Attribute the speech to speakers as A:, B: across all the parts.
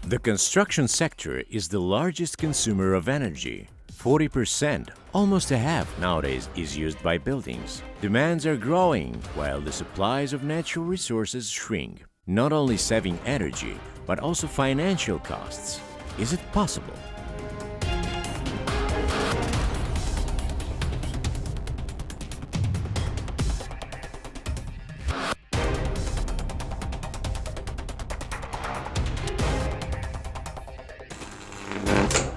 A: The construction sector is the largest consumer of energy. 40%, almost a half nowadays, is used by buildings. Demands are growing while the supplies of natural resources shrink. Not only saving energy, but also financial costs. Is it possible?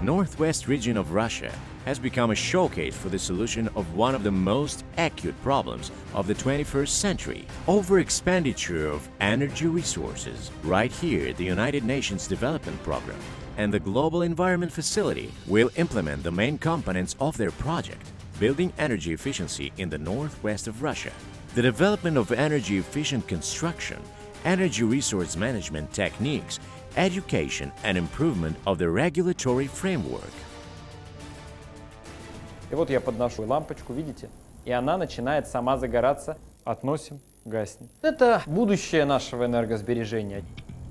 A: Northwest region of Russia has become a showcase for the solution of one of the most acute problems of the 21st century: over-expenditure of energy resources. Right here, the United Nations Development Program and the Global Environment Facility will implement the main components of their project, building energy efficiency in the northwest of Russia. The development of energy-efficient construction, energy resource management techniques, education and improvement of the regulatory framework.
B: И вот я подношу лампочку, видите? И она начинает сама загораться. Относим, гаснет. Это будущее нашего энергосбережения.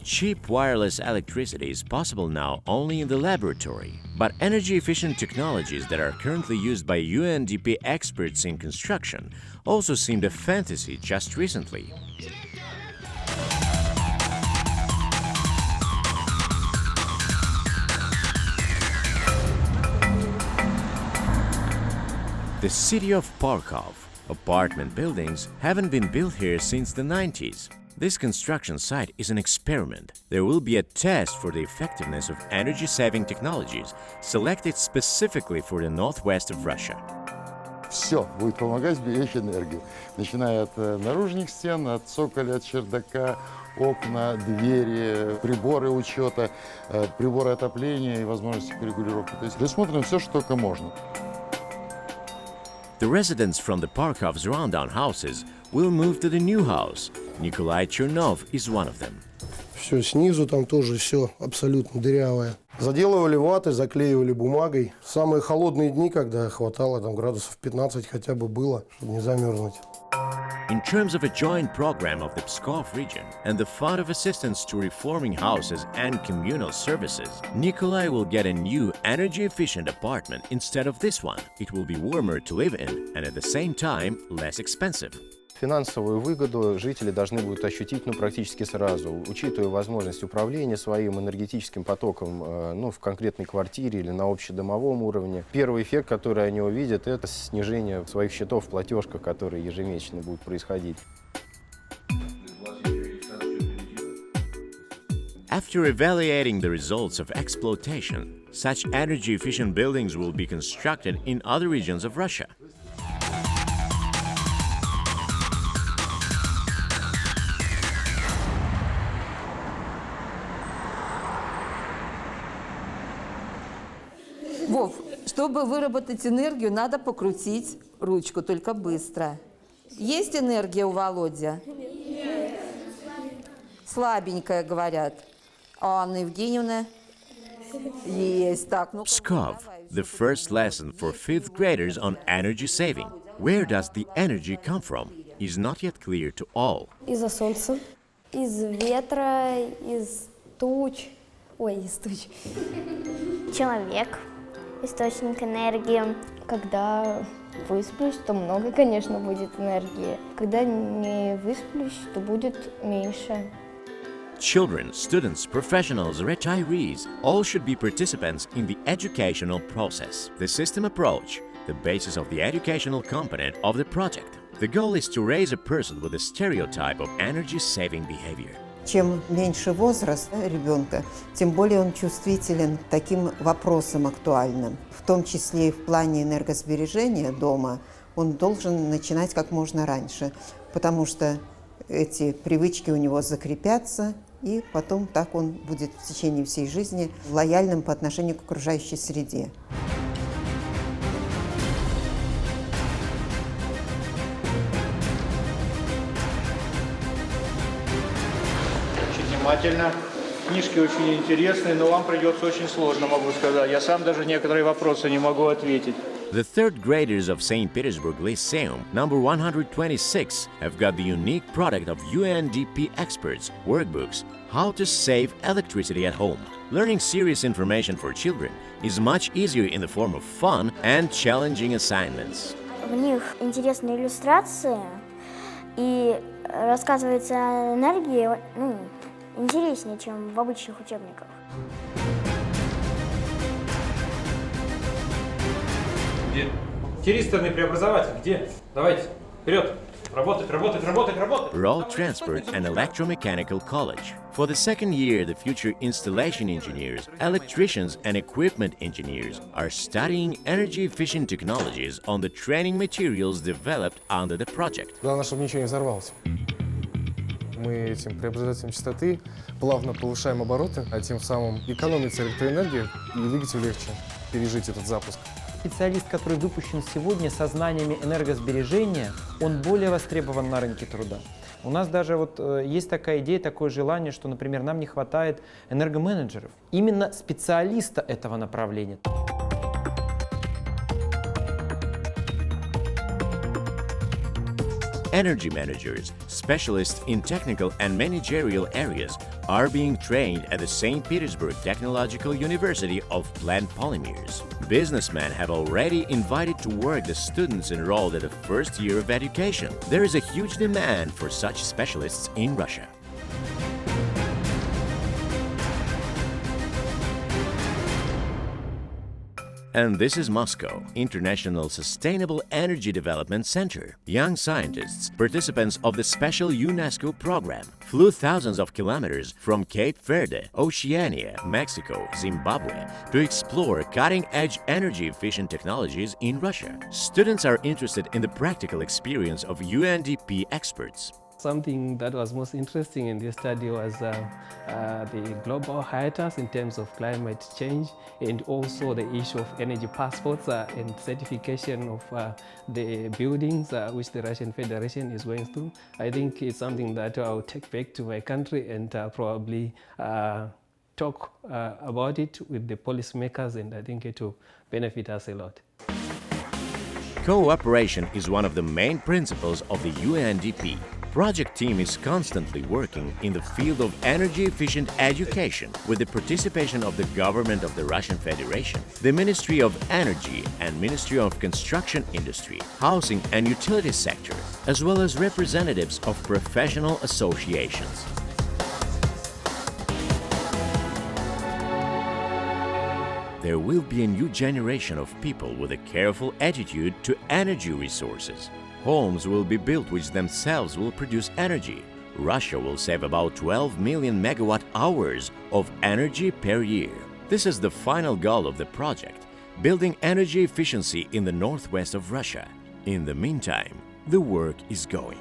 A: Cheap wireless electricity is possible now only in the laboratory, but energy-efficient technologies that are currently used by UNDP experts in construction also seemed a fantasy just recently. The city of Parkov. Apartment buildings haven't been built here since the 90s. This construction site is an experiment. There will be a test for the effectiveness of energy-saving technologies selected specifically for the northwest of Russia.
C: Все будет помогать беречь энергию, начиная от наружных стен, от цоколя, от чердака, окна, двери, приборы учета, приборы отопления и возможности регулировки. То есть предусмотрено все, что только можно.
A: The residents from the Parkov's rundown houses will move to the new house. Nikolai Chernov is one of them.
D: Все снизу, там тоже все абсолютно дырявое. Заделывали ватой, заклеивали бумагой. Самые холодные дни, когда хватало там градусов 15 хотя бы было, чтобы не замерзнуть.
A: In terms of a joint program of the Pskov region and the Fund of Assistance to Reforming Houses and Communal Services, Nikolai will get a new energy-efficient apartment instead of this one. It will be warmer to live in and at the same time less expensive.
E: Финансовую выгоду жители должны будут ощутить практически сразу, учитывая возможность управления своим энергетическим потоком в конкретной квартире или на общедомовом уровне. Первый эффект, который они увидят, это снижение своих счетов в платежках, которые ежемесячно будут происходить.
A: After evaluating the results of exploitation, such energy-efficient buildings will be constructed in other regions of Russia.
F: Вов, чтобы выработать энергию, надо покрутить ручку, только быстро. Есть энергия у Володи? Нет. Слабенькая, говорят. А Анна Евгеньевна? Есть. Так, ну.
A: Pskov, the first lesson for fifth graders on energy saving. Where does the energy come from is not yet clear to all.
G: Из-за солнца, из ветра, из туч. Ой, из туч.
H: Человек. Источник энергии.
G: Когда высплюсь, то много, конечно, будет энергии. Когда не высплюсь, то будет меньше.
A: Children, students, professionals, retirees, all should be participants in the educational process. The system approach, the basis of the educational component of the project. The goal is to raise a person with a stereotype of energy-saving behavior.
I: Чем меньше возраст ребенка, тем более он чувствителен к таким вопросам актуальным. В том числе и в плане энергосбережения дома он должен начинать как можно раньше, потому что эти привычки у него закрепятся, и потом так он будет в течение всей жизни лояльным по отношению к окружающей среде.
J: Внимательно. Книжки очень интересные, но вам придется очень сложно, могу сказать. Я сам даже некоторые вопросы не могу ответить.
A: The third graders of St. Petersburg Lyceum, number 126, have got the unique product of UNDP experts, workbooks, How to Save Electricity at Home. Learning serious information for children is much easier in the form of fun and challenging assignments.
H: В них интересные иллюстрации и рассказывается о энергии, интереснее, чем в обычных учебниках.
B: Где? Тиристорный преобразователь, где? Давайте, вперед! Работать, работать, работать, работать!
A: Road Transport and Electromechanical College. For the second year, the future installation engineers, electricians and equipment engineers are studying energy-efficient technologies on the training materials developed under the project.
K: Главное, чтобы ничего не взорвалось. Мы этим преобразователем частоты плавно повышаем обороты, а тем самым экономится электроэнергия, и двигателю легче пережить этот запуск.
B: Специалист, который выпущен сегодня со знаниями энергосбережения, он более востребован на рынке труда. У нас даже есть такая идея, такое желание, что, например, нам не хватает энергоменеджеров, именно специалиста этого направления.
A: Energy managers, specialists in technical and managerial areas, are being trained at the St. Petersburg Technological University of Plant Polymers. Businessmen have already invited to work the students enrolled at the first year of education. There is a huge demand for such specialists in Russia. And this is Moscow, International Sustainable Energy Development Center. Young scientists, participants of the special UNESCO program, flew thousands of kilometers from Cape Verde, Oceania, Mexico, Zimbabwe to explore cutting-edge energy-efficient technologies in Russia. Students are interested in the practical experience of UNDP experts.
L: Something that was most interesting in this study was the global hiatus in terms of climate change, and also the issue of energy passports and certification of the buildings which the Russian Federation is going through. I think it's something that I'll take back to my country and probably talk about it with the policymakers, and I think it will benefit us a lot.
A: Cooperation is one of the main principles of the UNDP. Project team is constantly working in the field of energy-efficient education with the participation of the government of the Russian Federation, the Ministry of Energy and Ministry of Construction Industry, Housing and Utility sector, as well as representatives of professional associations. There will be a new generation of people with a careful attitude to energy resources. Homes will be built which themselves will produce energy. Russia will save about 12 million megawatt-hours of energy per year. This is the final goal of the project, building energy efficiency in the northwest of Russia. In the meantime, the work is going.